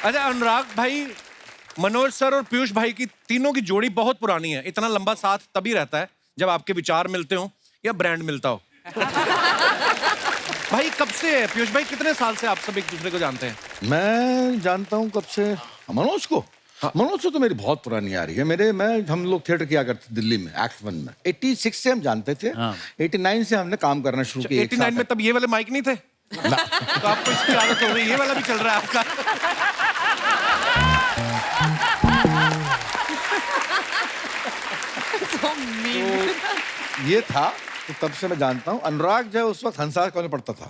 अच्छा अनुराग भाई, मनोज सर और पीयूष भाई की तीनों की जोड़ी बहुत पुरानी है। इतना लंबा साथ तभी रहता है जब आपके विचार मिलते हो या ब्रांड मिलता हो। भाई कब से है पीयूष भाई, कितने साल से आप सब एक दूसरे को जानते हैं? मैं जानता हूँ कब से मनोज को। हाँ। मनोज से तो मेरी बहुत पुरानी आ रही है। हम लोग थिएटर किया करते दिल्ली में एक्ट 1 में। 86 से हम जानते थे। हाँ। 89 से हमने काम करना शुरू किया। 89 में तब ये वाले माइक नहीं थे तो आपको इसकी आदत हो गई, ये वाला भी चल रहा है आपका। ये था तो तब से मैं जानता हूँ। अनुराग जो उस वक्त हंसा कॉलेज पढ़ता था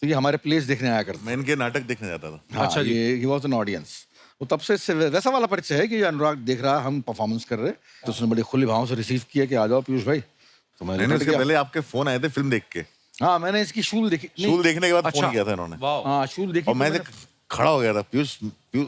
तो ये हमारे प्लेस देखने आया करता। मैं इनके नाटक देखने जाता था। हाँ, अच्छा जी। ये वाज एन ऑडियंस। वो तब से इससे वैसा वाला परिचय है कि अनुराग देख रहा, हम परफॉर्मेंस कर रहे तो उसने बड़े खुले भाव से रिसीव किया कि आ जाओ पीयूष भाई। तो मैंने इसके पहले आपके फोन आए थे फिल्म देख के। हाँ, मैंने इसकी शूल देखी। शूल देखने के बाद फोन किया था इन्होंने। हाँ, शूल देखी और मैं खड़ा हो गया था। पीयूष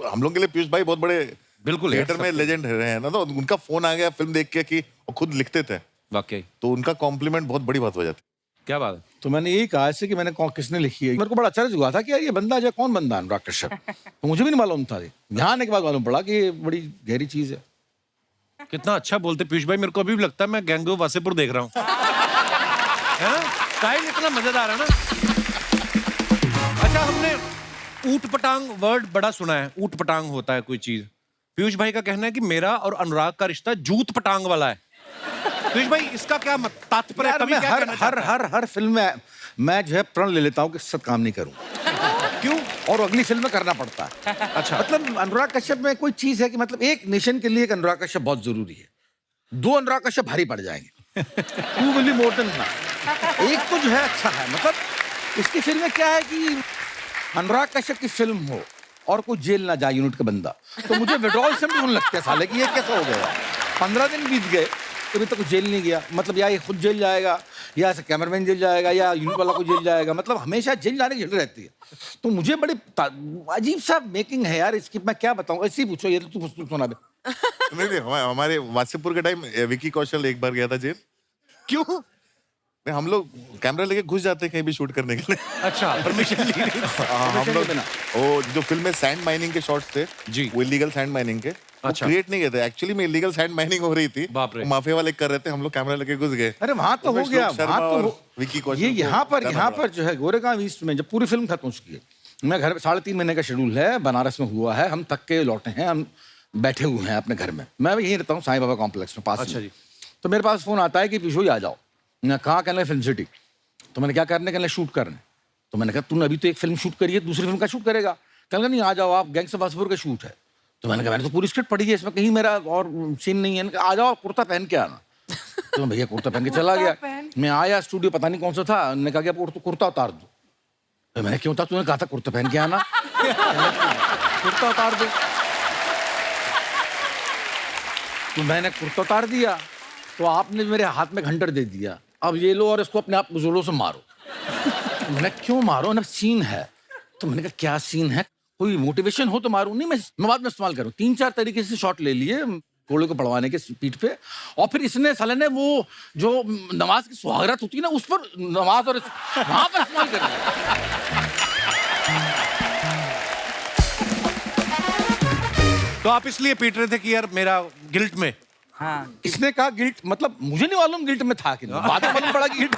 हम लोग के लिए पीयूष भाई बहुत बड़े बिल्कुल थिएटर में लेजेंड रहे हैं ना, तो उनका फोन आ गया फिल्म देख के कि वो खुद लिखते थे वाकई, तो उनका कॉम्प्लीमेंट बहुत बड़ी बात हो जाती। क्या बात है। तो मैंने यही कहा ऐसे कि मैंने किसने लिखी है। मेरे को बड़ा आश्चर्य हुआ था कि यार ये बंदा जो कौन बंदा अनुराग कश्यप। तो मुझे भी नहीं मालूम था। यहाँ आने के बाद मालूम पड़ा कि ये बड़ी गहरी चीज है। कितना अच्छा बोलते पीयूष भाई, मेरे को अभी भी लगता है मैं गैंग ऑफ वासेपुर देख रहा हूँ। है ना, स्टाइल इतना मजेदार है ना। अच्छा, हमने ऊट पटांग वर्ड बड़ा सुना है। ऊट पटांग होता है कोई चीज। पीयूष भाई का कहना है कि मेरा और अनुराग का रिश्ता जूत पटांग वाला है। पीयूष भाई इसका क्या तात्पर्य है? हर फिल्म में मैं जो है प्रण ले लेता हूँ कि सत काम नहीं करूँ। क्यों? और अगली फिल्म में करना पड़ता है। अच्छा, मतलब अनुराग कश्यप में कोई चीज है कि मतलब एक नेशन के लिए एक अनुराग कश्यप बहुत जरूरी है। 2 अनुराग कश्यप भारी पड़ जाएंगे। 2 will be more than enough. एक तो जो है अच्छा है, मतलब इसकी फिल्म में क्या है कि अनुराग कश्यप की फिल्म हो और कोई जेल ना जाए यूनिट का बंदा, तो मुझे विड्रॉल से होने लगता है साले कि ये कैसा हो गया। 15 दिन बीत गए तो अभी तक जेल नहीं गया। मतलब या ये खुद जेल जाएगा या ऐसे कैमरामैन जेल जाएगा या यूनिट वाला को जेल जाएगा। मतलब हमेशा जेल जाने की झड़ रहती है। तो मुझे बड़ी अजीब सा मेकिंग है यार इसकी। मैं क्या बताऊं, ऐसे ही पूछो। ये तू सुना दे। नहीं, हमारे वासेपुर के टाइम विकी कौशल एक बार गया था जेल। क्यों? हम लोग कैमरा लेके घुस जाते हैं कहीं भी शूट करने के लिए। अच्छा, परमिशन ली नहीं। हम लोग वो जो फिल्म में सैंड माइनिंग के शॉट्स थे जी, वो इलीगल सैंड माइनिंग के क्रिएट नहीं किए थे। एक्चुअली में इलीगल सैंड माइनिंग हो रही थी, माफिया वाले कर रहे थे, हम लोग कैमरा लेके घुस गए। अरे वहां तो हो गया, वहां तो विकी कौशल। ये यहाँ पर जो है गोरेगांव ईस्ट में जब पूरी फिल्म खत्म हो चुकी है, मैं घर 3.5 महीने का शेड्यूल है, बनारस में हुआ है, हम थक के लौटे हैं, हम बैठे हुए हैं अपने घर में। मैं यहीं रहता हूँ साईं बाबा कॉम्प्लेक्स में पास। अच्छा जी। तो मेरे पास फोन आता है कि पीछू आ जाओ। मैं कहाँ? कहने फिल्म सिटी। तो मैंने क्या करने, कहने शूट करने। तो मैंने कहा तूने अभी तो एक फिल्म शूट करी है, दूसरी फिल्म का शूट करेगा? कहने नहीं, आ जाओ आप, गैंग्स ऑफ वासेपुर का शूट है। तो मैंने कहा मैंने तो पूरी स्क्रिप्ट पढ़ी है, इसमें कहीं मेरा और सीन नहीं है। आ जाओ, कुर्ता पहन के आना। तो भैया कुर्ता पहन के चला गया। मैं आया स्टूडियो, पता नहीं कौन सा था, उन्होंने कहा कि कुर्ता उतार दो। तो मैंने क्यों था? तूने कहा था कुर्ता पहन के आना। कुर्ता उतार दो। तो मैंने कुर्ता उतार दिया, तो आपने मेरे हाथ में घंटर दे दिया, अब ये लो और इसको अपने आप जोरों से मारो। तो मैंने क्यों मारो ना, सीन है। तो मैंने कहा क्या सीन है, कोई मोटिवेशन हो तो मारूं। नहीं, मैं बाद में इस्तेमाल करूं। 3-4 तरीके से शॉट ले लिए घोड़े को पड़वाने के पीठ पे, और फिर इसने साले ने वो जो नमाज की सुहागरात होती है ना, उस पर नमाज और वहां पर इस्तेमाल कर लिया। तो आप इसलिए पीट रहे थे कि यार मेरा गिल्ट में। हाँ, इसने कहा गिल्ट, मतलब मुझे नहीं मालूम गिल्ट में था कि नहीं, बाद में मालूम पड़ा कि गिल्ट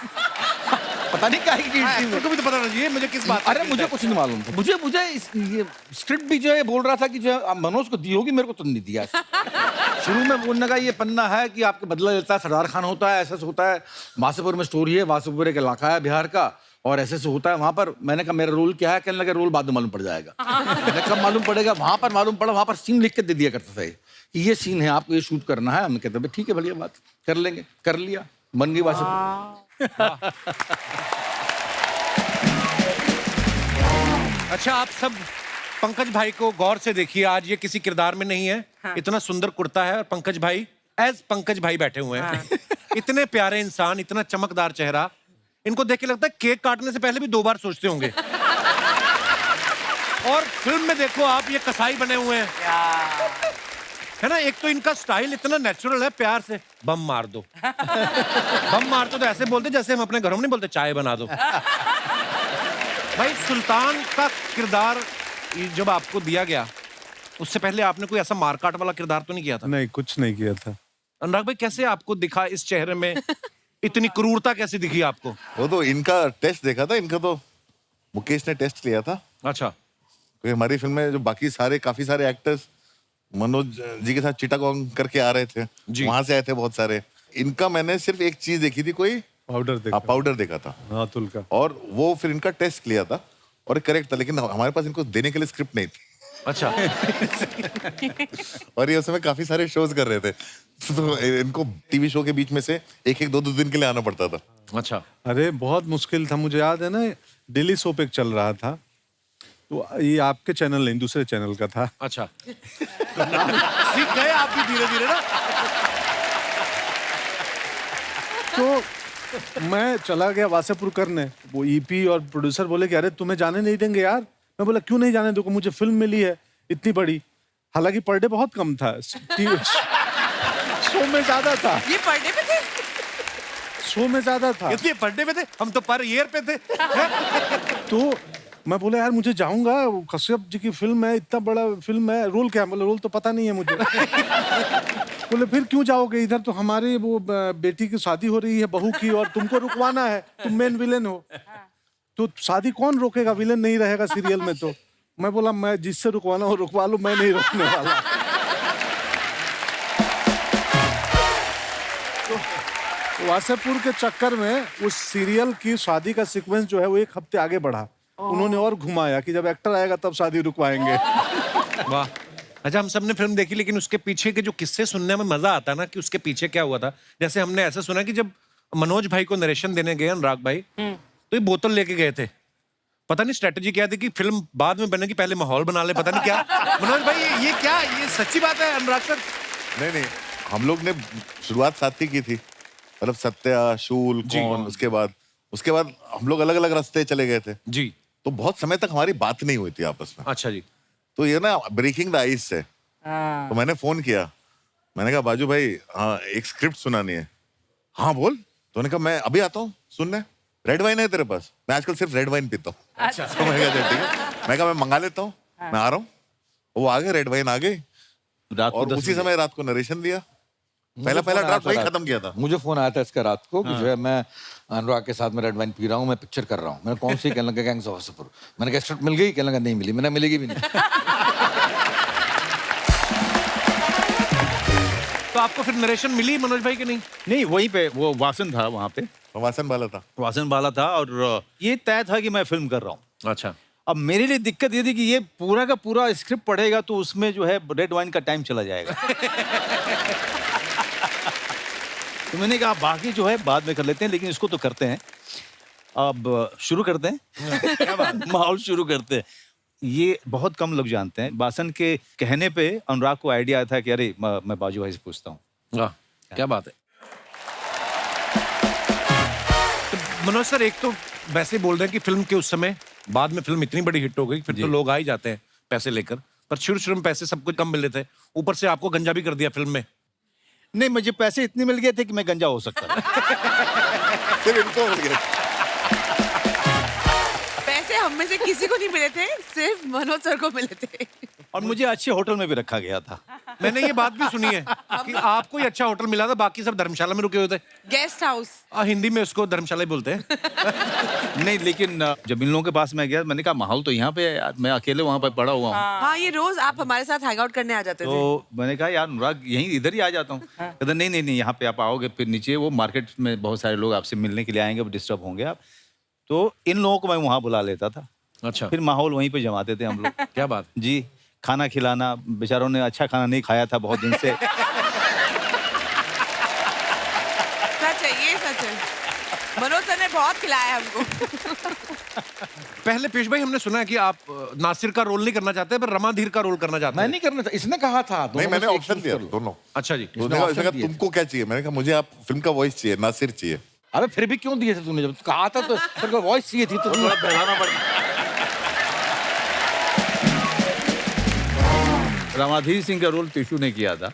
पता नहीं क्या है गिल्ट थी। तुमको भी तो पता चाहिए मुझे किस बात। अरे मुझे कुछ नहीं मालूम था। मुझे ये स्क्रिप्ट भी जो है बोल रहा था कि जो है मनोज को दी होगी, मेरे को तो नहीं दिया। शुरू में बोलने का ये पन्ना है कि आपके बदला लेता है, सरदार खान होता है, ऐसा होता है, वासेपुर में स्टोरी है, वासेपुर एक इलाका है बिहार का, और ऐसे होता है वहां पर। मैंने कहा मेरा रोल क्या है? कहने लगा रोल बाद में मालूम पड़ जाएगा। मैंने कब मालूम पड़ेगा? वहां पर मालूम पड़ा, वहां पर सीन लिख के दे दिया करता था कि ये सीन है, आपको ये शूट करना है। हम कहते ठीक है, बढ़िया बात, कर लेंगे। कर लिया, बन गई वासेपुर। अच्छा, आप सब पंकज भाई को गौर से देखिए। आज ये किसी किरदार में नहीं है। हाँ। इतना सुंदर कुर्ता है और पंकज भाई एज पंकज भाई बैठे हुए हैं। हाँ। इतने प्यारे इंसान, इतना चमकदार चेहरा, इनको देख के लगता है केक काटने से पहले भी 2 बार सोचते होंगे। और फिल्म में देखो आप, ये कसाई बने हुए हैं, है ना। एक तो इनका स्टाइल इतना नेचुरल है, प्यार से बम मार दो। बम मार दो तो ऐसे बोलते जैसे हम अपने घरों में नहीं बोलते चाय बना दो। भाई सुल्तान का किरदार जब आपको दिया गया उससे पहले आपने कोई ऐसा मारकाट वाला किरदार तो नहीं किया था? नहीं, कुछ नहीं किया था। अनुराग भाई, कैसे आपको दिखा इस चेहरे में इतनी क्रूरता कैसे दिखी आपको? वो तो इनका टेस्ट देखा था, इनका तो मुकेश ने टेस्ट लिया था। अच्छा। क्योंकि हमारी फिल्म में जो बाकी सारे काफी सारे एक्टर्स मनोज जी के साथ चिटागोंग करके आ रहे थे, वहां से आए थे बहुत सारे। इनका मैंने सिर्फ एक चीज देखी थी, कोई पाउडर देखा। पाउडर देखा था अतुल का, और वो फिर इनका टेस्ट लिया था और करेक्ट था, लेकिन हमारे पास इनको देने के लिए स्क्रिप्ट नहीं थी। अच्छा। और ये उस समय काफी सारे शोज कर रहे थे, तो इनको टीवी शो के बीच में से एक एक दो दो दिन के लिए आना पड़ता था। अच्छा। अरे बहुत मुश्किल था, मुझे याद है ना, डेली सोप एक चल रहा था, तो ये आपके चैनल नहीं, दूसरे चैनल का था। अच्छा। सीख गए आप भी धीरे धीरे ना। तो मैं चला गया वासेपुर करने, वो ईपी और प्रोड्यूसर बोले कि अरे तुम्हें जाने नहीं देंगे यार। मैं बोला क्यों नहीं जाने दूंगा, मुझे फिल्म मिली है इतनी बड़ी, हालांकि पर डे बहुत कम था, शो में ज्यादा था। ये पर डे पे थे? शो में ज्यादा था। इतने पर डे पे थे, हम तो पर ईयर पे थे। तो मैं बोला यार मुझे जाऊंगा, कश्यप जी की फिल्म है, इतना बड़ा फिल्म है, रोल क्या है? बोले रोल तो पता नहीं है मुझे। बोले फिर क्यों जाओगे, इधर तो हमारे वो बेटी की शादी हो रही है बहू की, और तुमको रुकवाना है, तुम मेन विलेन हो, तो शादी कौन रोकेगा, विलेन नहीं रहेगा सीरियल में। तो मैं बोला मैं जिससे रुकवाना हो रुकवा लो, मैं नहीं रोकने वाला। तो वासेपुर के चक्कर में उस सीरियल की शादी का सीक्वेंस जो है वो एक हफ्ते आगे बढ़ा। उन्होंने और घुमाया कि जब एक्टर आएगा तब शादी रुकवाएंगे। वाह। अच्छा, हम सबने फिल्म देखी, लेकिन उसके पीछे के जो किस्से सुनने में मजा आता है ना, कि उसके पीछे क्या हुआ था। जैसे हमने ऐसा सुना कि जब मनोज भाई को नरेशन देने गए अनुराग भाई, तो ये बोतल लेके गए थे। पता नहीं स्ट्रेटेजी क्या थी कि फिल्म बाद में बनेगी, पहले माहौल बना ले, पता नहीं क्या। मनोज भाई ये क्या, ये सच्ची बात है अनुराग सर? नहीं, हम लोग ने शुरुआत साथ ही की थी, मतलब सत्या, शूल, कौन, उसके बाद हम लोग अलग अलग रास्ते चले गए थे जी। तो बहुत समय तक हमारी बात नहीं हुई थी आपस में। अच्छा जी। तो ये ना ब्रेकिंग द आइस है। तो मैंने फोन किया, मैंने कहा बाजू भाई, हाँ एक स्क्रिप्ट सुनानी है। हाँ बोल। तो उन्होंने कहा मैं अभी आता हूँ सुनने। रेड वाइन है तेरे पास? मैं आजकल सिर्फ रेड वाइन पीता हूँ। अच्छा। तो मैं कहा ठीक है, मैं कहा मैं मंगा लेता हूँ, मैं आ रहा हूँ। वो आ गए, रेड वाइन आ गई, और उसी समय रात को नरेशन दिया। पहला ड्राफ्ट वही खत्म किया था। मुझे फोन आया था इसका रात को कि जो है मैं अनुराग के साथ में रेड वाइन पी रहा हूँ, मैं पिक्चर कर रहा हूँ। मैंने कौन सी? कहने लगा गैंग्स ऑफ वासेपुर। मैंने कहा स्क्रिप्ट मिल गई? कहने लगा नहीं मिली। मैंने मिलेगी भी नहीं। तो आपको फिर नरेशन मिली मनोज भाई की? नहीं नहीं, वहीं पे वो वासन था, वहाँ पे वासन वाला था। वासन वाला था, और ये तय था कि मैं फिल्म कर रहा हूँ। अच्छा। अब मेरे लिए दिक्कत ये थी कि ये पूरा का पूरा स्क्रिप्ट पढ़ेगा तो उसमें जो है रेड वाइन का टाइम चला जाएगा। तो मैंने कहा बाकी जो है बाद में कर लेते हैं, लेकिन इसको तो करते हैं। अब शुरू करते हैं। माहौल शुरू करते हैं। ये बहुत कम लोग जानते हैं, वासन के कहने पे अनुराग को आइडिया आया था कि अरे मैं बाजू भाई से पूछता हूँ। वाह, क्या बात है। तो मनोज सर, एक तो वैसे ही बोल रहे हैं कि फिल्म के उस समय, बाद में फिल्म इतनी बड़ी हिट हो गई, फिर तो लोग आ ही जाते हैं पैसे लेकर, पर शुरू में पैसे सब कुछ कम मिल रहे थे, ऊपर से आपको गंजा भी कर दिया फिल्म में। नहीं, मुझे पैसे इतने मिल गए थे कि मैं गंजा हो सकता था। सिर्फ इनको मिल गया। पैसे हम में से किसी को नहीं मिले थे, सिर्फ मनोज सर को मिले थे। और मुझे अच्छे होटल में भी रखा गया था। मैंने ये बात भी सुनी है कि आपको ही अच्छा होटल मिला था, बाकी सब धर्मशाला में रुके हुए थे। Guest house. हिंदी में उसको धर्मशाला ही बोलते हैं। नहीं, लेकिन जब इन लोगों के पास मैं गया, मैंने कहा माहौल तो यहाँ पे है यार, मैं अकेले वहाँ पे पड़ा हुआ हूँ। हाँ, ये रोज आप हमारे साथ हैंग आउट करने आ जाते थे। तो मैंने कहा यार अनुराग, यहीं इधर ही आ जाता हूँ। कहता नहीं, यहाँ पे आप आओगे, फिर नीचे वो मार्केट में बहुत सारे लोग आपसे मिलने के लिए आएंगे, वो डिस्टर्ब होंगे आप। तो इन लोगों को मैं वहाँ बुला लेता था। अच्छा। फिर माहौल वहीं पे जमाते थे हम लोग। क्या बात जी। खाना खिलाना, बेचारों ने अच्छा खाना नहीं खाया था बहुत दिन से। सच है, ये सच है। मनोज सर ने बहुत खिलाया हमको। पहले पेश भाई, हमने सुना है कि आप नासिर का रोल नहीं करना चाहते, पर रमाधीर का रोल करना चाहते मैं हैं। नहीं करना था, इसने कहा था। नहीं, मैंने ऑप्शन दिया दोनों। अच्छा जी। उसने कहा तुमको क्या चाहिए? मैंने कहा मुझे आप फिल्म का वॉइस चाहिए, नासिर चाहिए। अरे फिर भी क्यों दिए थे तूने? जब कहा था तो तेरे को वॉइस चाहिए थी तो थोड़ा बहलाना पड़ा। रामाधीर सिंह का रोल टिशू ने किया था,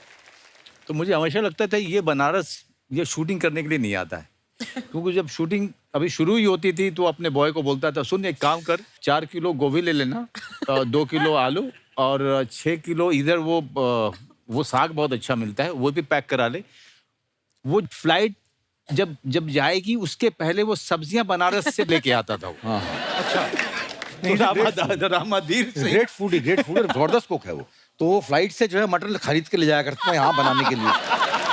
तो मुझे हमेशा लगता था ये बनारस ये शूटिंग करने के लिए नहीं आता है, क्योंकि जब शूटिंग अभी शुरू ही होती थी तो अपने बॉय को बोलता था, सुन एक काम कर, 4 किलो गोभी ले लेना, 2 किलो आलू और 6 किलो इधर वो साग बहुत अच्छा मिलता है, वो भी पैक करा ले। वो फ्लाइट जब जब जाएगी उसके पहले वो सब्जियां बनारस से लेके आता था वो। अच्छा रामाधीर से। ग्रेट फूड और जबरदस्त कुक है वो। तो वो फ्लाइट से जो है मटन खरीद के ले जाया करते हैं यहाँ बनाने के लिए।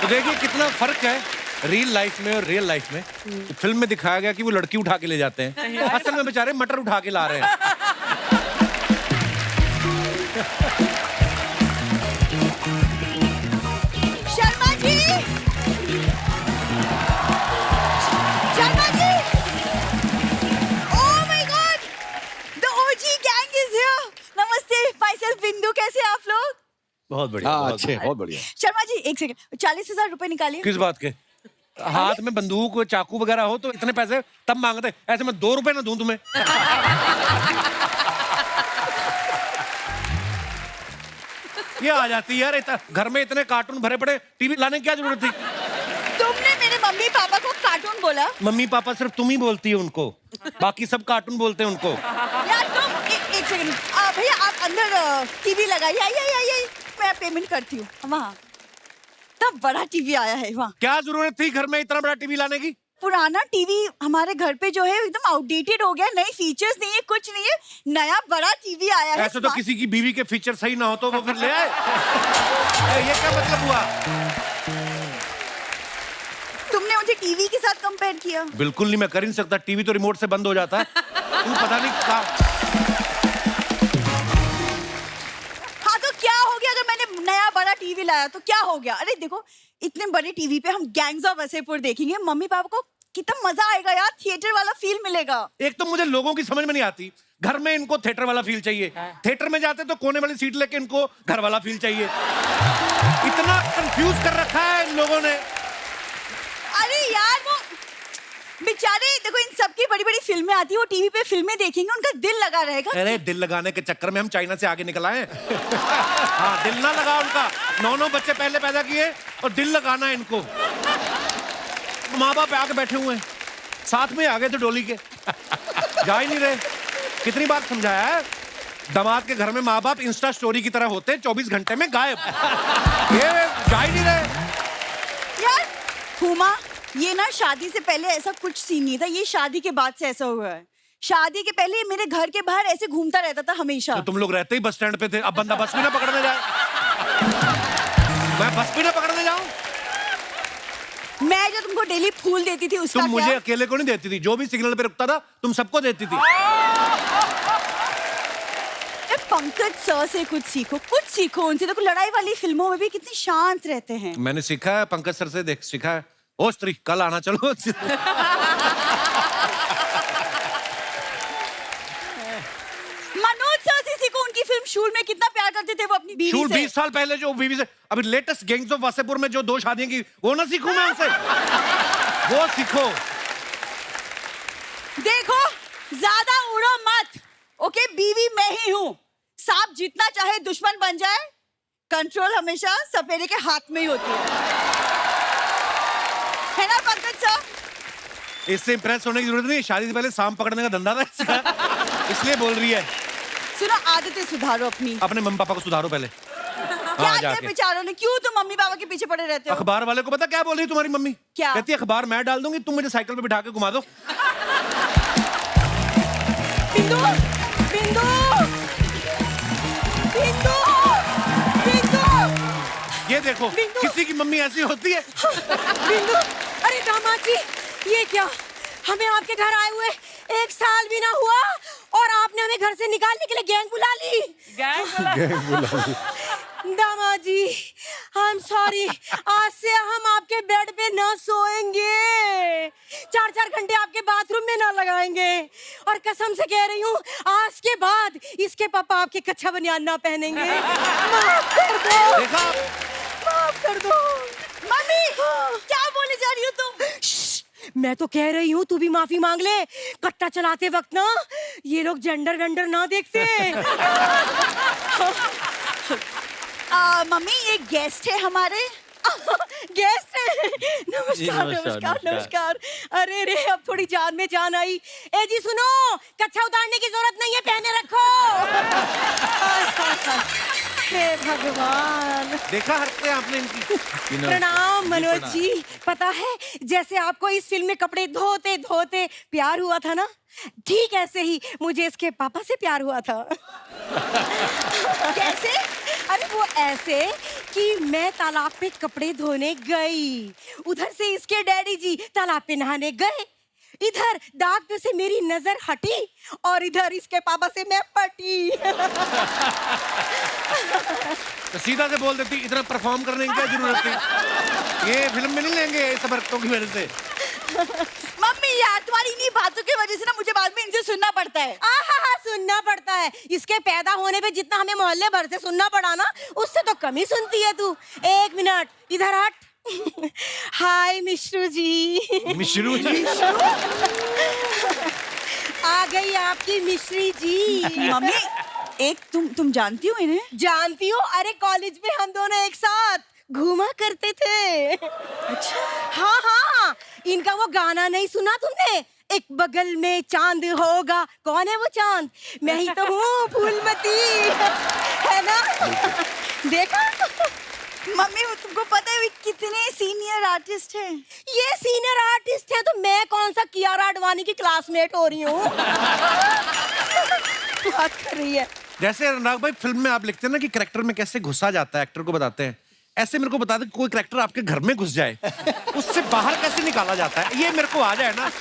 तो देखिए कितना फर्क है रियल लाइफ में और रियल लाइफ में। तो फिल्म में दिखाया गया कि वो लड़की उठा के ले जाते हैं, असल में बेचारे मटर उठा के ला रहे हैं। Sharma ji, Sharma ji, oh my God, the OG gang is here. नमस्ते, माय सेल्फ बिंदु, कैसे हैं आप लोग? बहुत बढ़िया। हाँ अच्छे, बहुत बढ़िया। शर्मा जी एक सेकंड, 40,000 रुपए निकालिए। किस बात के? हाथ में बंदूक चाकू वगैरह हो तो इतने पैसे तब मांगते, ऐसे मैं 2 रुपए ना दूं तुम्हें। ये आ जाती है यार, घर में इतने कार्टून भरे पड़े, टीवी लाने की क्या जरूरत थी? तुमने मेरे मम्मी पापा को कार्टून बोला? मम्मी पापा सिर्फ तुम ही बोलती है उनको, बाकी सब कार्टून बोलते हैं उनको। यार तुम एक सेकंड, भैया आप अंदर टीवी लगाइए, आइए, मैं पेमेंट करती हूँ। वहाँ तब बड़ा टीवी आया है वहाँ। क्या जरूरत थी घर में इतना बड़ा टीवी लाने की? पुराना टीवी हमारे घर पे जो है एकदम आउटडेटेड हो गया, नए फीचर्स नहीं है, कुछ नहीं है, नया बड़ा टीवी आया है। ऐसे तो किसी की बीवी के फीचर सही ना हो तो वो फिर ले आए। ये क्या मतलब हुआ? तुमने मुझे टीवी के साथ कंपेयर किया। बिल्कुल नहीं, मैं कर ही नहीं सकता, टीवी तो रिमोट से बंद हो जाता है। तू पता नहीं क्या। हाँ तो क्या हो गया अगर मैंने नया बड़ा टीवी लाया तो क्या हो गया? अरे देखो इतने बड़े टीवी पे हम गैंग्स ऑफ वसेपुर देखेंगे, मम्मी पापा को कितना मजा आएगा यार, थिएटर वाला फील मिलेगा। एक तो मुझे लोगों की समझ में नहीं आती, घर में इनको थिएटर वाला फील चाहिए, थिएटर में जाते तो कोने वाली सीट लेके इनको घर वाला फील चाहिए। इतना कंफ्यूज कर रखा है इन लोगों ने। अरे यार वो बेचारे देखो, इन सबकी बड़ी बड़ी फिल्में आती है, वो टीवी पे फिल्में देखेंगे, उनका दिल लगा रहेगा। अरे दिल लगाने के चक्कर में हम चाइना से आगे निकल आए। हाँ दिल ना लगा उनका, 9 बच्चे पहले पैदा किए और दिल लगाना है इनको। माँ बाप आके बैठे हुए हैं, साथ में आ गए थे डोली के, जा ही नहीं रहे। कितनी बार समझाया है, दामाद के घर में माँ बाप इंस्टा स्टोरी की तरह होते, 24 घंटे में गायब। ये जा ही नहीं रहे यार। हुमा, ये ना शादी से पहले ऐसा कुछ सीन नहीं था, ये शादी के बाद से ऐसा हुआ है। शादी के पहले मेरे घर के बाहर ऐसे घूमता रहता था हमेशा। तो तुम लोग रहते ही बस स्टैंड पे थे, अब बंदा बस भी ना पकड़ने जाए। मैं बस भी ना पकड़ने जाऊं? मैं जो तुमको डेली फूल देती थी उसका तुम मुझे क्या? अकेले को नहीं देती थी, जो भी सिग्नल पे रुकता था तुम सबको देती थी। पंकज सर से कुछ सीखो उनसे। देखो लड़ाई वाली फिल्मों में भी कितने शांत रहते हैं। मैंने सीखा है पंकज सर से, देख सीखा है। ओ स्त्री कल आना चलो। मनोज सर से सीखो, उनकी फिल्म शूल में कितना प्यार करते थे वो अपनी बीवी शूल से। 20 साल पहले जो बीवी से, अभी लेटेस्ट गैंग्स ऑफ वासेपुर में जो 2 शादियां की, वो ना सीखूं मैं उनसे? वो सीखो। देखो ज्यादा उड़ो मत, ओके? बीवी मैं ही हूँ। सांप जितना चाहे दुश्मन बन जाए, कंट्रोल हमेशा सपेरे के हाथ में ही होती है ना पंकज सर? इससे इंप्रेस होने की जरूरत नहीं, शादी से पहले सांप पकड़ने का धंधा था इसका। इसलिए बोल रही है। सुनो, आदतें सुधारो अपनी। अपने मम्मी पापा को सुधारो पहले। क्या हाँ, किया जाके। बेचारों ने? क्यों तुम मम्मी पापा के पीछे पड़े रहते हो? अखबार वाले को पता क्या बोल रही है तुम्हारी मम्मी? क्या? कहती है अखबार मैं डाल दूंगी, तुम मुझे साइकिल पे बिठा के घुमा दो। बिंदु, बिंदु, बिंदु, बिंदु, ये देखो, बिंदु। किसी की मम्मी ऐसी होती है। बिंदु, अरे दामाद जी, ये क्या? हमें आपके घर आए हुए 1 साल भी ना हुआ और आपने हमें घर से निकालने के लिए गैंग बुला ली। दामाद जी, आई एम सॉरी, आज से हम आपके बेड पे ना सोएंगे, 4-4 घंटे आपके बाथरूम में ना लगाएंगे, और कसम से कह रही हूँ आज के बाद इसके पापा आपके कच्चा बनियान ना पहनेंगे। माफ कर दो, देखा? माफ कर दो। मम्मी क्या बोले जा रही हो तुम? मैं तो कह रही हूँ तू भी माफी मांग ले, कट्टा चलाते वक्त ना ये लोग जेंडर वेंडर ना देखते। मम्मी ये गेस्ट है हमारे। गेस्ट हैं। नमस्कार नमस्कार नमस्कार। अरे रे अब थोड़ी जान में जान आई। ए जी सुनो, कच्छा उतारने की जरूरत नहीं है, पहने रखो। हे भगवान। देखा हरकतें आपने इनकी। प्रणाम मनोज जी। पता है जैसे आपको इस फिल्म में कपड़े धोते धोते प्यार हुआ था ना, ठीक ऐसे ही मुझे इसके पापा से प्यार हुआ था। कैसे? अरे वो ऐसे कि मैं तालाब पे कपड़े धोने गई, उधर से इसके डैडी जी तालाब पे नहाने गए, इधर दाग पे से मेरी नजर हटी और इधर इसके पापा से मैं पटी। तो सीधा से बोल देती, इतना परफॉर्म करने की क्या जरूरत थी? ये फिल्म में नहीं लेंगे ये सब हरकतों की वजह से। मम्मी यार, तुम्हारी इन्हीं बातों की वजह से ना मुझे बाद में इनसे सुनना पड़ता है। आहा सुनना पड़ता है। इसके पैदा होने पे जितना हमें मोहल्ले भर से सुनना पड़ा ना, उससे तो कम ही सुनती है तू। एक मिनट इधर हट। हाय मिश्रू जी। मिश्रू जी? आ गई आपकी मिश्री जी। मम्मी, एक तुम जानती हो इन्हें? जानती हो? अरे कॉलेज में हम दोनों एक साथ घूमा करते थे। अच्छा। हाँ हाँ, इनका वो गाना नहीं सुना तुमने? एक बगल में चांद होगा। कौन है वो चांद? मैं ही तो हूँ, फूलमती, है ना? देखा? मम्मी वो तुमको पता है वो कितने सीनियर आर्टिस्ट हैं? ये सीनियर आर्टिस्ट है तो मैं कौन सा कियारा आडवाणी की क्लासमेट हो रही हूँ? बात कर रही है। जैसे अनुराग भाई फिल्म में आप लिखते हैं ना कि कैरेक्टर में कैसे घुसा जाता है, एक्टर को बताते हैं, ऐसे मेरे को बता दे कोई कैरेक्टर आपके घर में घुस जाए, उससे बाहर कैसे निकाला जाता है, ये मेरे को आ जाए ना,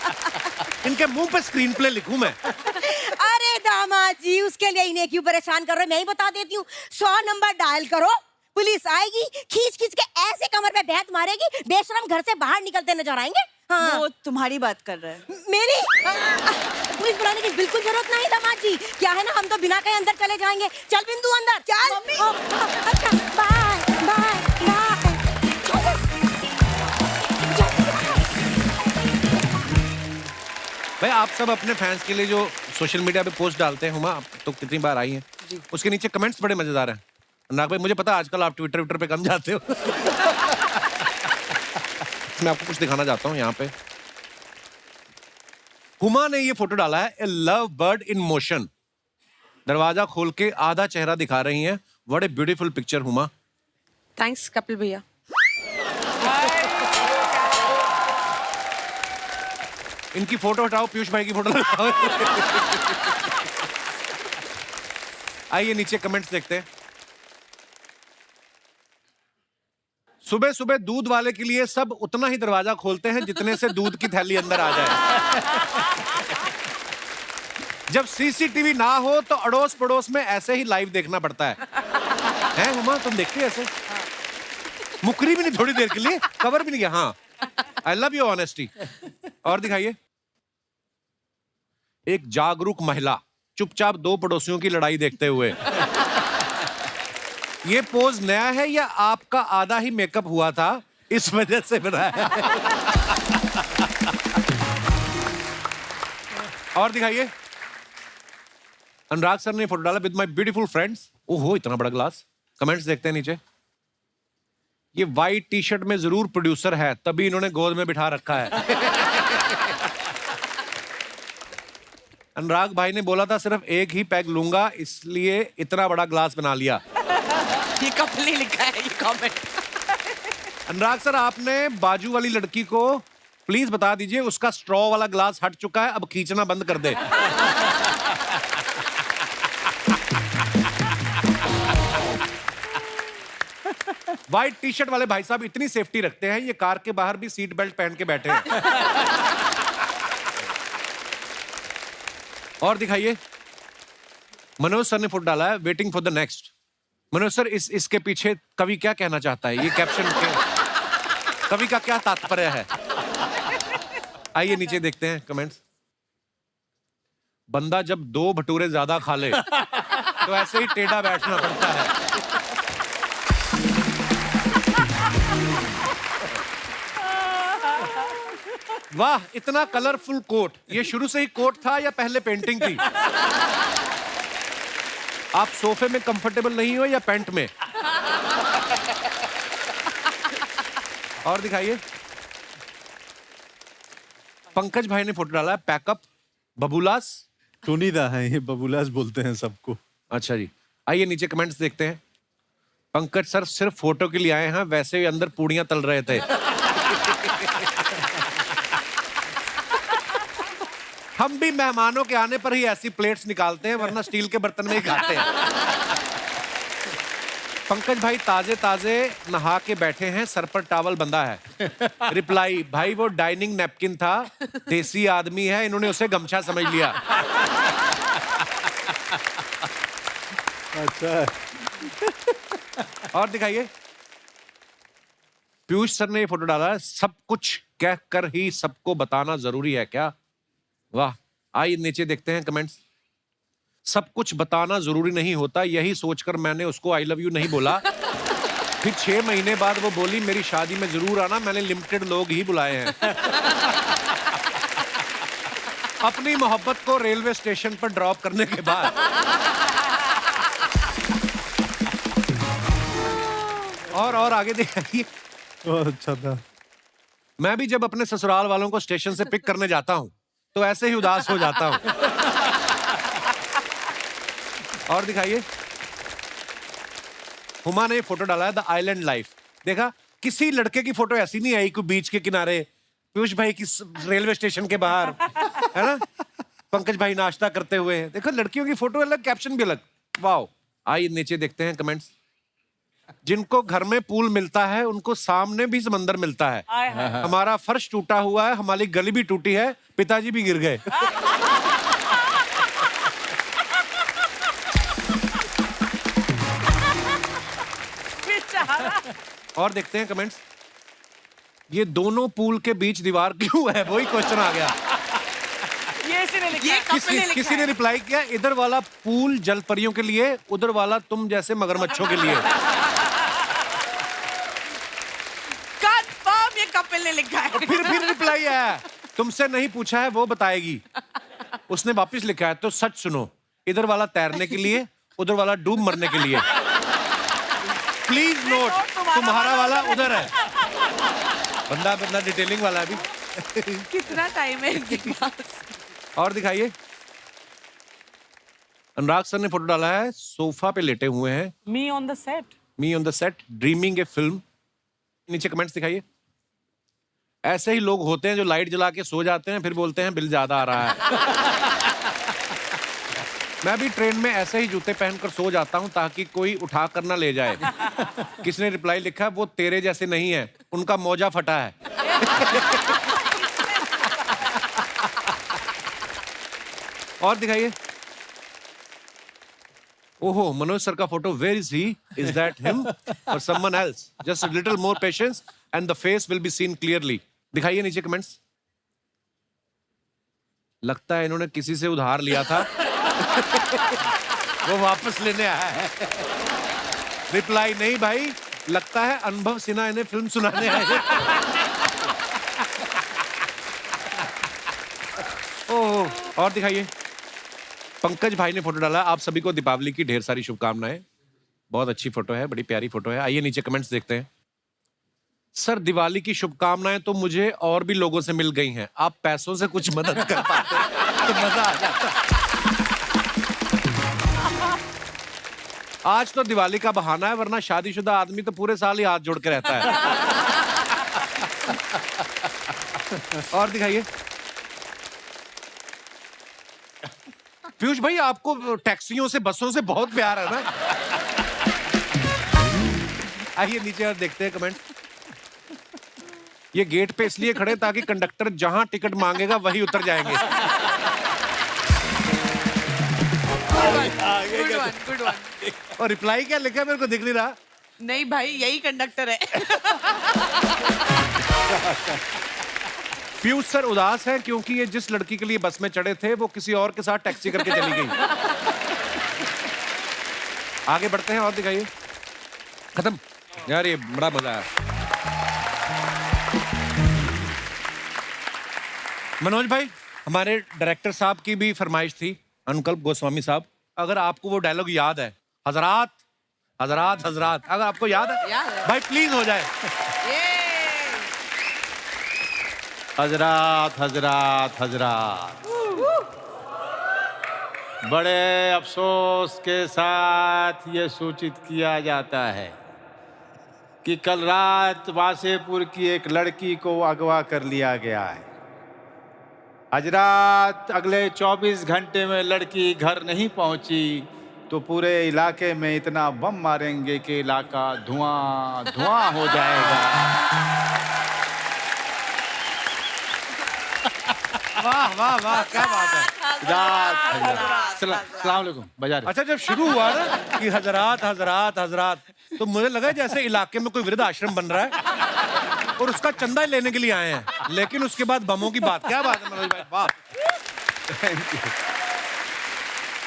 इनके मुंह पे स्क्रीन प्ले लिखूं मैं। अरे दामाद जी, उसके लिए इन्हें क्यों परेशान कर रहे हो? मैं ही बता देती हूँ। 100 नंबर डायल करो, पुलिस आएगी, खींच खींच के ऐसे कमर पे बैठ मारेगी, बेशरम घर से बाहर निकलते नजर आएंगे। हाँ। वो तुम्हारी बात कर रहा है। मेरी? पुलिस बुलाने की बिल्कुल जरूरत नहीं दामाद जी। क्या है ना, हम तो बिना कहे अंदर चले जाएंगे। चल बिंदु अंदर चल। मम्मी। अच्छा बाय बाय बाय। भाई आप सब अपने फैंस के लिए जो सोशल मीडिया पे पोस्ट डालते हैं, हुमा आप तो कितनी बार आई हैं, उसके नीचे कमेंट्स बड़े मजेदार हैं। अनुराग भाई मुझे पता है आजकल आप ट्विटर पे कम जाते हो। मैं आपको कुछ दिखाना चाहता हूँ यहाँ पे। हुमा ने ये फोटो डाला है, ए लव बर्ड इन मोशन। दरवाजा खोल के आधा चेहरा दिखा रही हैं। What a beautiful picture Huma. Thanks Kapil भैया। इनकी फोटो हटाओ, पीयूष भाई की फोटो लगाओ। आइए नीचे कमेंट्स देखते हैं। सुबह सुबह दूध वाले के लिए सब उतना ही दरवाजा खोलते हैं जितने से दूध की थैली अंदर आ जाए। जब सीसीटीवी ना हो तो अड़ोस पड़ोस में ऐसे ही लाइव देखना पड़ता है। हैं हुमा, तुम देखते हो ऐसे? मुकरी भी नहीं थोड़ी देर के लिए, कवर भी नहीं किया। हाँ, आई लव योर ऑनेस्टी। और दिखाइए। एक जागरूक महिला चुपचाप दो पड़ोसियों की लड़ाई देखते हुए। ये पोज नया है या आपका आधा ही मेकअप हुआ था इस वजह से बनाया है? और दिखाइए। अनुराग सर ने फोटो डाला विद माय ब्यूटीफुल फ्रेंड्स। ओहो इतना बड़ा ग्लास। कमेंट्स देखते हैं नीचे। ये वाइट टी शर्ट में जरूर प्रोड्यूसर है, तभी इन्होंने गोद में बिठा रखा है। अनुराग भाई ने बोला था सिर्फ एक ही पैग लूंगा, इसलिए इतना बड़ा ग्लास बना लिया। ये कपिल ने लिखा है ये कमेंट। अनुराग सर आपने बाजू वाली लड़की को प्लीज बता दीजिए उसका स्ट्रॉ वाला ग्लास हट चुका है, अब खींचना बंद कर दे। व्हाइट टी शर्ट वाले भाई साहब इतनी सेफ्टी रखते हैं, ये कार के बाहर भी सीट बेल्ट पहन के बैठे हैं। और दिखाइए। मनोज सर ने फोटो डाला है waiting for the next. Manoj sir इसके पीछे कवि क्या कहना चाहता है? ये कैप्शन कवि का क्या तात्पर्य है? आइए नीचे देखते हैं कमेंट्स। बंदा जब 2 भटूरे ज्यादा खा ले तो ऐसे ही टेढ़ा बैठना पड़ता है। वाह इतना कलरफुल कोट। ये शुरू से ही कोट था या पहले पेंटिंग थी? आप सोफे में कंफर्टेबल नहीं हो या पैंट में? और दिखाइए। पंकज भाई ने फोटो डाला है पैकअप बबूलास। टोनीदा है ये, बबूलास बोलते हैं सबको। अच्छा जी, आइए नीचे कमेंट्स देखते हैं। पंकज सर सिर्फ फोटो के लिए आए हैं, वैसे ही अंदर पूड़ियां तल रहे थे। हम भी मेहमानों के आने पर ही ऐसी प्लेट्स निकालते हैं, वरना स्टील के बर्तन में ही खाते हैं। पंकज भाई ताजे ताजे नहा के बैठे हैं, सर पर टॉवल बंधा है। रिप्लाई, भाई वो डाइनिंग नैपकिन था, देसी आदमी है, इन्होंने उसे गमछा समझ लिया। अच्छा। और दिखाइए। पीयूष सर ने ये फोटो डाला है, सब कुछ कहकर ही सबको बताना जरूरी है क्या? वाह। आइए नीचे देखते हैं कमेंट्स। सब कुछ बताना जरूरी नहीं होता, यही सोचकर मैंने उसको आई लव यू नहीं बोला। फिर 6 महीने बाद वो बोली मेरी शादी में जरूर आना, मैंने लिमिटेड लोग ही बुलाए हैं। अपनी मोहब्बत को रेलवे स्टेशन पर ड्रॉप करने के बाद और आगे दिखाइए। बहुत अच्छा था। मैं भी जब अपने ससुराल वालों को स्टेशन से पिक करने जाता हूं तो ऐसे ही उदास हो जाता हूं। और दिखाइए। हुमा ने फोटो डाला है द आइलैंड लाइफ। देखा, किसी लड़के की फोटो ऐसी नहीं आई कि बीच के किनारे, पीयूष भाई की रेलवे स्टेशन के बाहर, है ना, पंकज भाई नाश्ता करते हुए। देखो लड़कियों की फोटो अलग, कैप्शन भी अलग। वाओ। आइए नीचे देखते हैं कमेंट्स। जिनको घर में पूल मिलता है उनको सामने भी समंदर मिलता है। हमारा फर्श टूटा हुआ है, हमारी गली भी टूटी है, पिताजी भी गिर गए। और देखते हैं कमेंट्स। ये दोनों पूल के बीच दीवार क्यों है, वही क्वेश्चन आ गया। किसी ने रिप्लाई किया, इधर वाला पूल जल परियों के लिए, उधर वाला तुम जैसे मगरमच्छों के लिए। कंफर्म ये कपिल ने लिखा है। फिर रिप्लाई आया, तुमसे नहीं पूछा है वो बताएगी। उसने वापस लिखा है, तो सच सुनो, इधर वाला तैरने के लिए, उधर वाला डूब मरने के लिए। प्लीज नोट, तुम्हारा वाला उधर है। बंदा डिटेलिंग वाला भी। कितना टाइम है इनके पास। और दिखाइए। अनुराग सर ने फोटो डाला है, सोफा पे लेटे हुए हैं। Me on the set dreaming A film. नीचे कमेंट्स दिखाइए। ऐसे ही लोग होते हैं जो लाइट जला के सो जाते हैं, फिर बोलते हैं बिल ज्यादा आ रहा है। मैं भी ट्रेन में ऐसे ही जूते पहनकर सो जाता हूं ताकि कोई उठा कर ना ले जाए। किसने रिप्लाई लिखा, वो तेरे जैसे नहीं है, उनका मौजा फटा है। और दिखाइए। ओहो, मनोज सर का photo, where is he? Is that him or someone else? Just a little more patience and the face will be seen clearly. दिखाइए नीचे कमेंट्स। लगता है इन्होंने किसी से उधार लिया था, वो वापस लेने आया है। रिप्लाई, नहीं भाई, लगता है अनुभव सिन्हा इन्हें फिल्म सुनाने आए हैं। ओह। और दिखाइए। पंकज भाई ने फोटो डाला, आप सभी को दीपावली की ढेर सारी शुभकामनाएं। बहुत अच्छी फोटो है, बड़ी प्यारी फोटो है। आइए नीचे कमेंट्स देखते हैं। सर दिवाली की शुभकामनाएं तो मुझे और भी लोगों से मिल गई हैं, आप पैसों से कुछ मदद कर पाते तो मजा आ जाता। आज तो दिवाली का बहाना है, वरना शादीशुदा आदमी तो पूरे साल ही हाथ जोड़ के रहता है। और दिखाइए। पीयूष भाई, आपको टैक्सियों से, बसों से बहुत प्यार है ना? आइए नीचे और देखते हैं कमेंट्स। ये गेट पे इसलिए खड़े ताकि कंडक्टर जहां टिकट मांगेगा वही उतर जाएंगे। Good one. और रिप्लाई क्या लिखा है, मेरे को दिख नहीं रहा। नहीं भाई, यही कंडक्टर है। पीयूष सर उदास है क्योंकि ये जिस लड़की के लिए बस में चढ़े थे वो किसी और के साथ टैक्सी करके चली गई। आगे बढ़ते हैं और दिखाइए। खत्म यार, ये बड़ा मजा आया। मनोज भाई, हमारे डायरेक्टर साहब की भी फरमाइश थी, अनुकल्प गोस्वामी साहब, अगर आपको वो डायलॉग याद है, हजरात हजरात हजरात, अगर आपको याद है याद है। भाई प्लीज हो जाए। हजरात हजरात हजरात, बड़े अफसोस के साथ ये सूचित किया जाता है कि कल रात वासेपुर की एक लड़की को अगवा कर लिया गया है। हजरात, अगले 24 घंटे में लड़की घर नहीं पहुंची तो पूरे इलाके में इतना बम मारेंगे कि इलाका धुआं धुआं हो जाएगा। वाह वाह वाह, क्या बात है। सलाम अलैकुम। बजा रहे। अच्छा, जब शुरू हुआ ना कि हजरात हजरात हजरात, तो मुझे लगा जैसे इलाके में कोई वृद्ध आश्रम बन रहा है और उसका चंदा लेने के लिए आए हैं, लेकिन उसके बाद बमों की बात। क्या बात है मनोज भाई, वाह।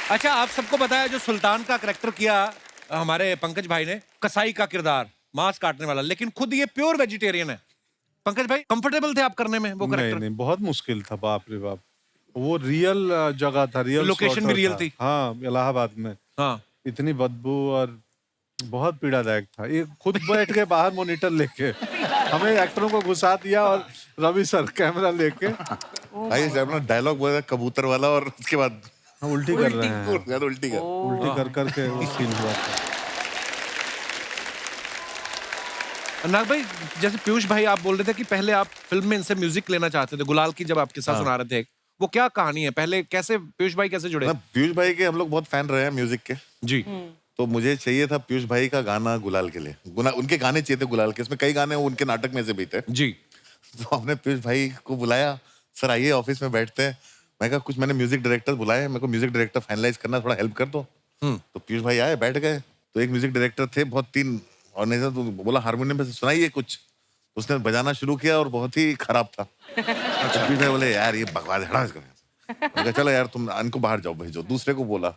अच्छा, आप सबको पता है जो सुल्तान का करैक्टर किया हमारे पंकज भाई ने, कसाई का किरदार, मांस काटने वाला, लेकिन खुद ये प्योर वेजिटेरियन है। पंकज भाई, कंफर्टेबल थे आप करने में वो करैक्टर? नहीं, बहुत मुश्किल था, बाप रे बाप। वो रियल जगह था, रियल लोकेशन भी रियल थी। हाँ, इलाहाबाद में। हाँ, इतनी बदबू और बहुत पीड़ादायक था। ये खुद बैठ के बाहर मॉनिटर लेके हमें एक्टरों को घुसा दिया और रवि सर कैमरा लेके भाई अपना डायलॉग बोला कबूतर वाला और उसके बाद उल्टी कर रहे हैं, उल्टी कर उल्टी कर करके वो सीन हुआ था। नाग भाई, जैसे पीयूष भाई आप बोल रहे थे कि पहले आप फिल्म में इनसे म्यूजिक लेना चाहते थे, गुलाल की जब आपके साथ सुना रहे थे, वो क्या कहानी है? पहले कैसे पीयूष भाई कैसे जुड़े? पीयूष भाई के हम लोग बहुत फैन रहे हैं म्यूजिक के जी। तो मुझे चाहिए था पीयूष भाई का गाना गुलाल के लिए, उनके गाने चाहिए थे गुलाल के। इसमें कई गाने उनके नाटक में से भी थे जी। तो हमने पीयूष भाई को बुलाया, सर आइए ऑफिस में बैठते हैं। मैं कहा कुछ मैंने म्यूजिक डायरेक्टर बुलाए, मेरे को म्यूजिक डायरेक्टर फाइनलाइज करना, थोड़ा हेल्प कर दो। तो पीयूष भाई आए, बैठ गए। तो एक म्यूजिक डायरेक्टर थे, बहुत तीन, और नहीं तो बोला हारमोनियम पे सुनाइए कुछ। उसने बजाना शुरू किया और बहुत ही खराब था। पीयूष भाई बोले यार ये बकवास है, चलो यार तुम इनको बाहर जाओ भेजो। दूसरे को बोला,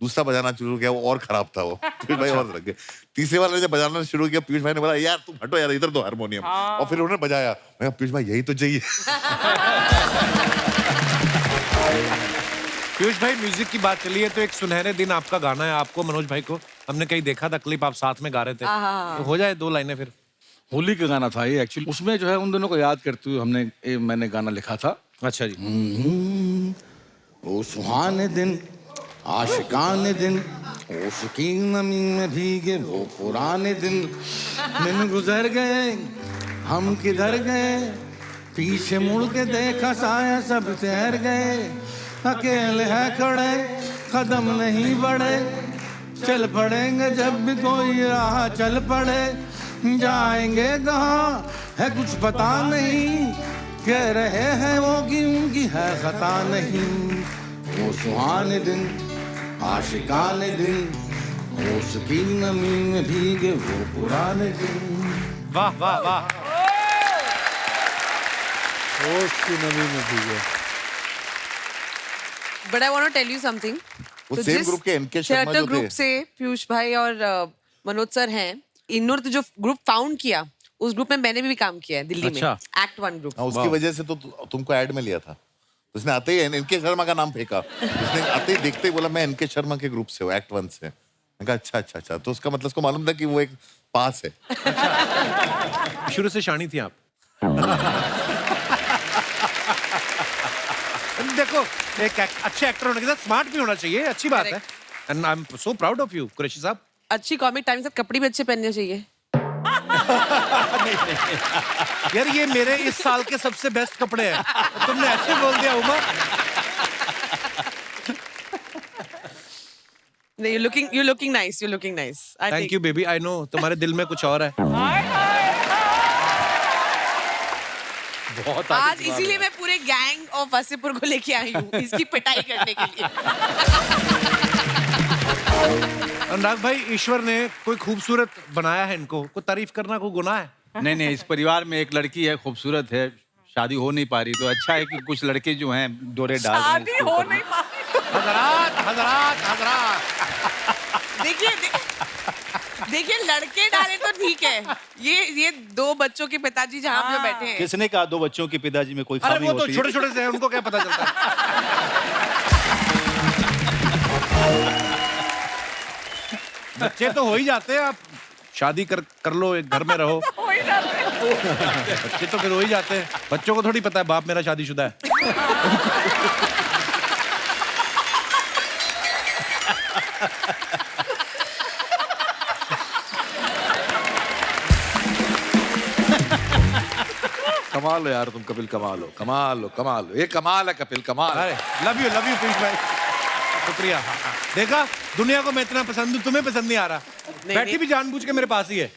दूसरा बजाना शुरू किया, वो और खराब था। वो पीयूष भाई और लग गए। तीसरे वाले ने जब बजाना शुरू किया, पीयूष भाई ने बोला यार तुम हटो यार, इधर दो हारमोनियम। और फिर उन्होंने बजाया। मैं कहा पीयूष भाई यही तो चाहिए। पीयूष भाई, म्यूजिक की बात चली है तो एक सुनहरे दिन आपका गाना है, आपको मनोज भाई को हमने कहीं देखा था, क्लिप आप साथ में गा रहे थे, तो हो जाए 2 लाइनें फिर। होली का गाना था ये एक्चुअली। उसमें जो है उन दोनों को याद करते हुए मैंने गाना लिखा था। अच्छा जी। ओ सुहाने दिन, आशिकाने दिन, ओ की नमी में भीगे वो पुराने दिन गुजर गए, हम किधर गए, पीछे मुड़ के देखा साया सब ठहर गए, अकेले हैं खड़े कदम नहीं बढ़े, चल पड़ेंगे जब भी कोई राह चल पड़े, जाएंगे कहाँ है कुछ पता नहीं, कह रहे हैं वो कि उनकी है खता नहीं। वो सुहाने दिन, आशिकाने दिन, होश की नमी में भीगे वो पुराने दिन। वाह वाह वाह। होश की नमी में भीगे। But I want to tell you something. वो तो सेम जिस ग्रुप के एनके शर्मा थिएटर जो ग्रुप थे, से पीयूष भाई और मनोज सर हैं, इन्होंने तो जो ग्रुप फाउंड किया, उस ग्रुप में मैंने भी काम किया है दिल्ली में, एक्ट 1 ग्रुप। उसकी वजह से तो तुमको ऐड में लिया था। उसने आते ही एनके शर्मा का नाम फेंका। उसने आते ही देखते ही बोला मैं एनके शर्मा के ग्रुप से हूँ, एक्ट 1 से। मैं कहा अच्छा अच्छा अच्छा, तो उसका मतलब उसको मालूम था कि वो एक पास है। शुरू से शानी थी आप? देखो, एक अच्छे एक्टर होने के साथ स्मार्ट भी होना चाहिए, अच्छी बात है। And I am so proud of you Qureshi साहब। अच्छी कॉमिक टाइम के साथ कपड़े भी अच्छे पहनने चाहिए। यार ये मेरे इस साल के सबसे बेस्ट कपड़े हैं, तुमने ऐसे बोल दिया उमा। नहीं, you're looking nice, you're looking nice. Thank you baby, I know तुम्हारे दिल में कुछ और है। बहुत आज इसीलिए मैं पूरे गैंग ऑफ वसेपुर को लेके आई हूँ, इसकी पिटाई करने के लिए। अनुराग भाई, ईश्वर ने कोई खूबसूरत बनाया है इनको, कोई तारीफ करना कोई गुनाह है? नहीं, इस परिवार में एक लड़की है, खूबसूरत है, शादी हो नहीं पा रही, तो अच्छा है कि कुछ लड़के जो हैं डोरे डाल रहे हैं शादी इसके हो ऊपर। नहीं पा रही। हजरात। देखिए लड़के डाले तो ठीक है, ये 2 बच्चों के पिताजी जहाँ पे बैठे हैं। किसने कहा 2 बच्चों के पिताजी में कोई अरे खामी वो तो होती है? छोटे छोटे से हैं, उनको क्या पता चलता है। बच्चे तो हो ही जाते हैं, आप शादी कर लो, एक घर में रहो। हो ही जाते हैं। बच्चे तो फिर हो ही जाते हैं, बच्चों को थोड़ी पता है बाप मेरा शादीशुदा है। कमाल हो यार तुम कपिल, कमाल हो, कमाल हो, कमाल हो, ये कमाल है कपिल, कमाल। लव यू पीयूष भाई, शुक्रिया। देखा, दुनिया को मैं इतना पसंद हूँ, तुम्हें पसंद नहीं आ रहा। बैठी भी जानबूझ के मेरे पास ही है।